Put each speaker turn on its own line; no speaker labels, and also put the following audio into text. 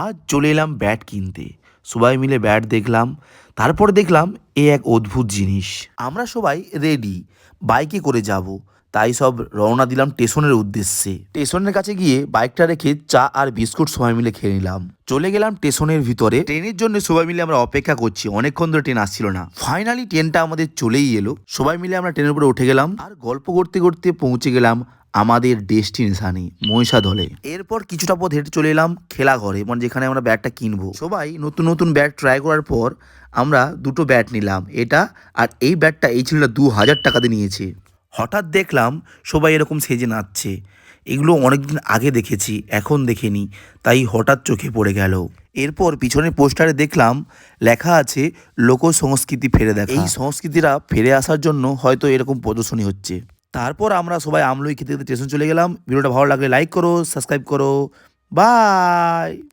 আজ চলে এলাম ব্যাট কিনতে। সবাই মিলে ব্যাট দেখলাম। তারপর দেখলাম এক অদ্ভুত জিনিস। আমরা সবাই রেডি, বাইকে করে যাব। তাই সব রওনা দিলাম স্টেশনের উদ্দেশ্যে। স্টেশনের কাছে গিয়ে বাইকটা রেখে চা আর বিস্কুট সবাই মিলে খেয়ে নিলাম। চলে গেলাম স্টেশনের ভিতরে। ট্রেনের জন্য সবাই মিলে আমরা অপেক্ষা করছি, অনেকক্ষণ ধরে ট্রেন আসছিল না। ফাইনালি ট্রেনটা আমাদের চলেই এলো। সবাই মিলে আমরা ট্রেনের উপরে উঠে গেলাম আর গল্প করতে করতে পৌঁছে গেলাম আমাদের ডেস্টিনেশনে মহিষাদলে। এরপর কিছুটা পথ হেঁটে চলে এলাম খেলা ঘরে, মানে যেখানে আমরা ব্যাটটা কিনবো। সবাই নতুন নতুন ব্যাট ট্রাই করার পর আমরা দুটো ব্যাট নিলাম, এটা আর এই ব্যাটটা। এই ছিল 2000 টাকাতে নিয়েছে। হঠাৎ দেখলাম সবাই এরকম সেজে নাচছে। এগুলো অনেকদিন আগে দেখেছি, এখন দেখিনি, তাই হঠাৎ চোখে পড়ে গেল। এরপর পিছনের পোস্টারে দেখলাম লেখা আছে লোক সংস্কৃতি ফিরে দেখা। এই সংস্কৃতিটা ফিরে আসার জন্য হয়তো এরকম প্রদর্শনী হচ্ছে। তারপর আমরা সবাই আমলই খেতে খেতে স্টেশন চলে গেলাম। ভিডিওটা ভালো লাগলে লাইক করো, সাবস্ক্রাইব করো। বাই।